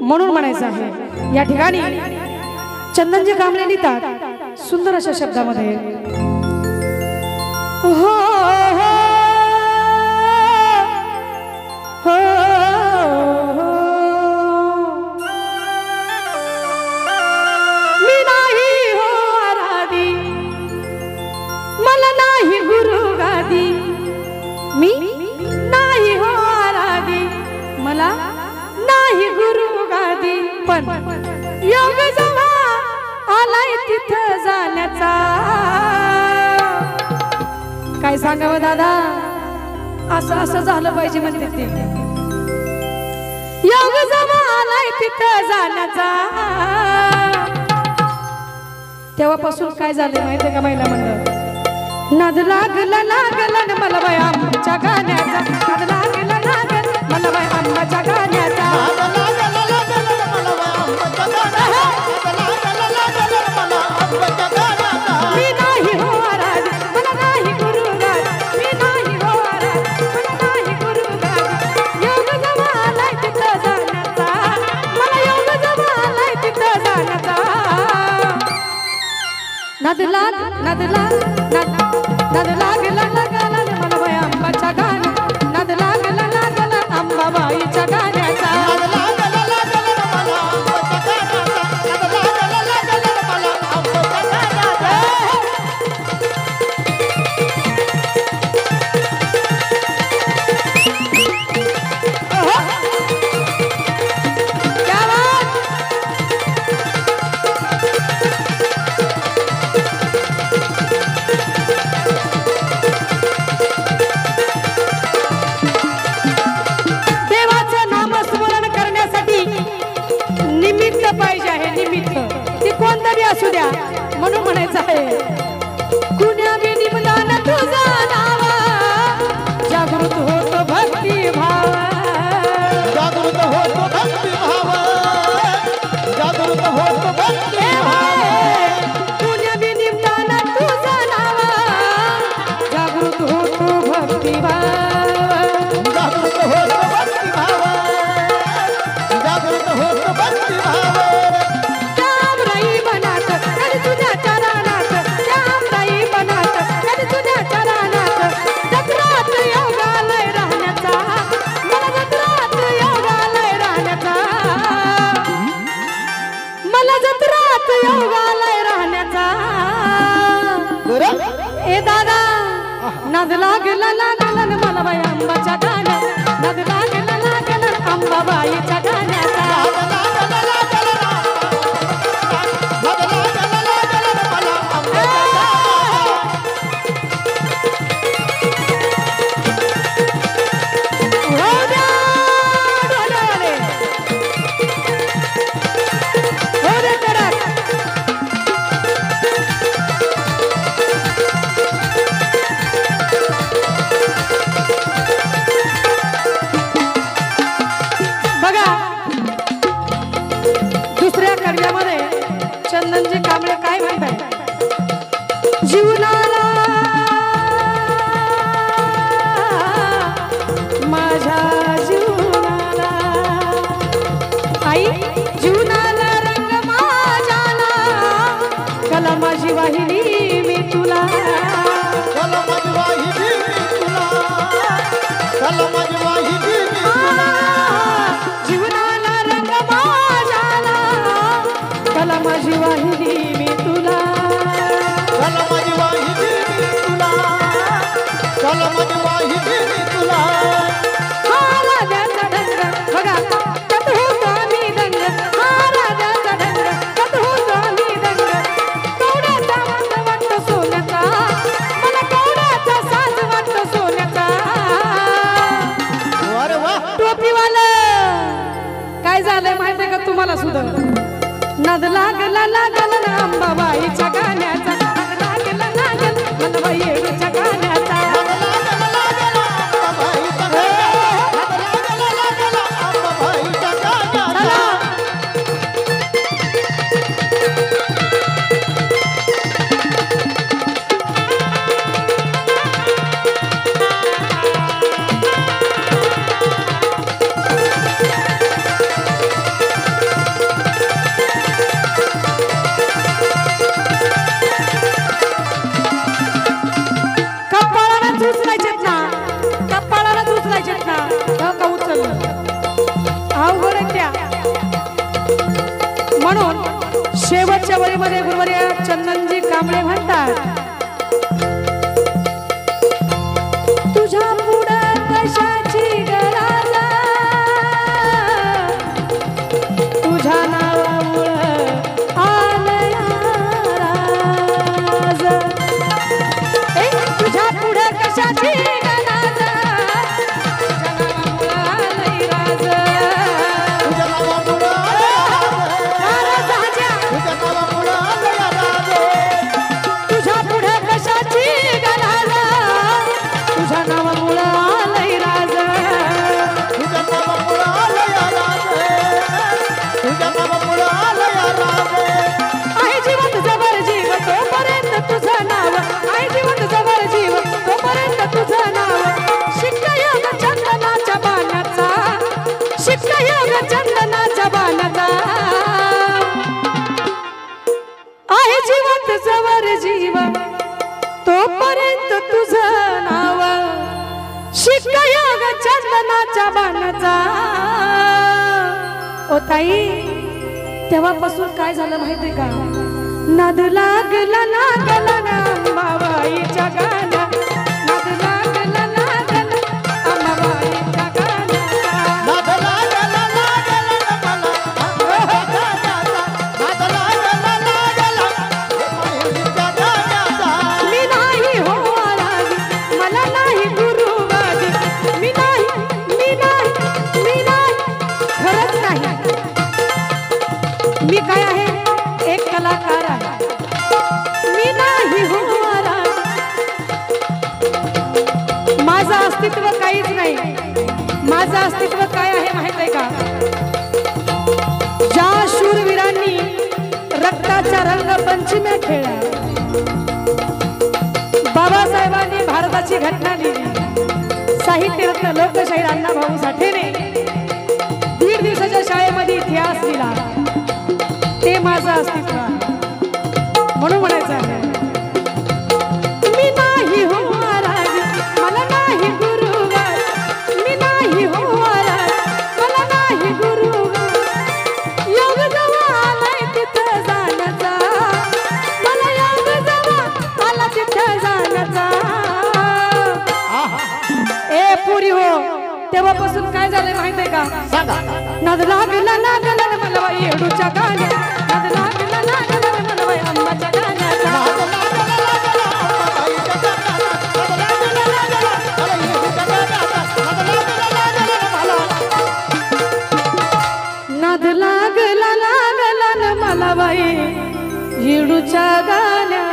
म्हणून म्हणायचं आहे। या ठिकाणी चंदनजी कांबळे लिहितात सुंदर अशा शब्दामध्ये हो हो हो मी नाही हो आराधी मला नाही गुरु गादी मी नाही हो आराधी मला नाही गुरु गादी पण योग जेव्हा आलाय तिथं जाण्याचा काय सांगावं दादा असं असं झालं पाहिजे म्हणते ते योग जेव्हा आलाय तिथं जाण्याचा तेव्हापासून काय झालं माहितीये का महिला मंडळ नाद लागला लागला न मला बाय आंबाच्या गाण्याचा नाद लागला लागला मला बाय आंबाच्या गाण्याचा मी नाही हो आराधी मला नाही गुरु गादी मी नाही हो आराधी मला नाही गुरु गादी योग जेव्हा आलाय तिथं जाण्याचा मला योग जेव्हा आलाय तिथं जाण्याचा नाद लागला लागला मला बाय आंबाच्या गाण्याचा नाद लागला लागला अंबाबाईच्या गाण्याचा पाहिजे आहे निमित्त ते कोणतरी असू द्या म्हणून म्हणायचं आहे कुण्या बी निमदान तुझा नावा जागृत होतो भक्ती भाव जागृत होतो भक्ती भाव जागृत होतो भक्ती भाव कुण्या बी निमदान तुझा नावा जागृत होतो भक्ती भाव जागृत होतो भक्ती भाव जागृत होतो भक्ती भाव ए दादा नाद लागला लागला मला बाई आंबाच्या गाण्याचा नाद लागला लागला अंबाबाईच्या गाण्याचा चंदनजी कांबळे काय म्हणतात जीवनाला माझ्या जीवनाला आई जीवनाला रंग माझ्याला कला माझी वाहिनी मी तुला कला माझी वाहिनी मी तुला कला माझी वाहिनी मी तुला जीवनाला रंग माझ्याला कला माझी वाहिनी मी तुला कला माझी वाहिनी मी तुला कला माझी वाहिनी मी तुला हा राजाचा ढंग बघा कत होतो आम्ही दंग हा राजाचा ढंग कत होतो आम्ही दंग कवड्याचा वाज वाटतो सोन्याचा मला कवड्याचा साज वाटतो सोन्याचा अरे वा टोपीवाला काय झालंय माहितीये का तुम्हाला सुद्धा नाद लागला लागला ना अंबाबाईच्या गाण्याचा नाद लागला लागला मनबाईच्या गाण्याचा वळीमध्ये गुरुवर्य चंदनजी कांबळे म्हणतात, तुझ्या पुढं कशाची गरज, तुझ्या नावामुळं आलया राज. तुझ्या पुढं कशाची गरज, तुझ्या नावामुळं आलय राज. तुझ्या नावामुळं तुझ्या पुढं कशाची गरज, तुझ्या नावामुळं आलय राज. तुझ्या नावामुळं आलया राज, तुझ्या नावामुळं आलया राज. आहे जीवन जवळ जीव तोपर्यंत तुझं नाव, आहे जीवन जवळ जीव तोपर्यंत तुझं नाव. शिक्कायोग चंदनाच्या बाणाचा, शिक्कायोग चंदनाच्या बाणाचा. आहे जीवन जवळ जीव तोपर्यंत तुझं नाव, शिक्कायोग चंदनाच्या बाणाचा. ओ ताई, तेव्हापासून काय झालं माहितीये का, नाद लागला लागला ना अंबाबाईच्या गाण्या, नाद लागला लागला अंबाबाईच्या गाण्याचा. नाद लागला लागला नाद लागला लागला माऊलीच्या गाण्याचा. मी नाही हो आराधी, मला नाही गुरुवादी, मी नाही, मी नाही, मी नाही, खरंच नाही. मी काय आहे, एक कलाकार आहे. मी नाही हो आराधी, माझं अस्तित्व काहीच नाही. माझं अस्तित्व काय आहे माहित आहे का, ज्या शूरवीरांनी रक्ताच्या रंगपंचम्या खेळल्या, बाबासाहेबांनी भारताची घटना लिहिली, साहित्यरत्न लोकशाहीर अण्णाभाऊ साठेने 1.5 दिवसाच्या शाळेमध्ये इतिहास लिहिला. ते माझं अस्तित्व आहे. म्हणून म्हणायचं आहे, मी नाही हो आराधी, मला नाही गुरुवार, मी नाही हो आराधी, मला नाही गुरुवार. योग जवळ आलाय तिथं जाण्याचा, मला योग जवळ आला तिथं जाण्याचा. ए पुरी हो, तेव्हापासून काय झालंय माहितीये का, सांगा. नाद लागला लागला ना मला बाई येडूच्या गाण्या, नाद लागला लागला ना मला बाई अंबाच्या गाण्याचा. नाद लागला लागला अंबाबाईच्या गाण्याचा, नाद लागला लागला मला येडूच्या गाण्याचा, नाद लागला लागला मला. नाद लागला लागला ना मला बाई येडूच्या गाण्या.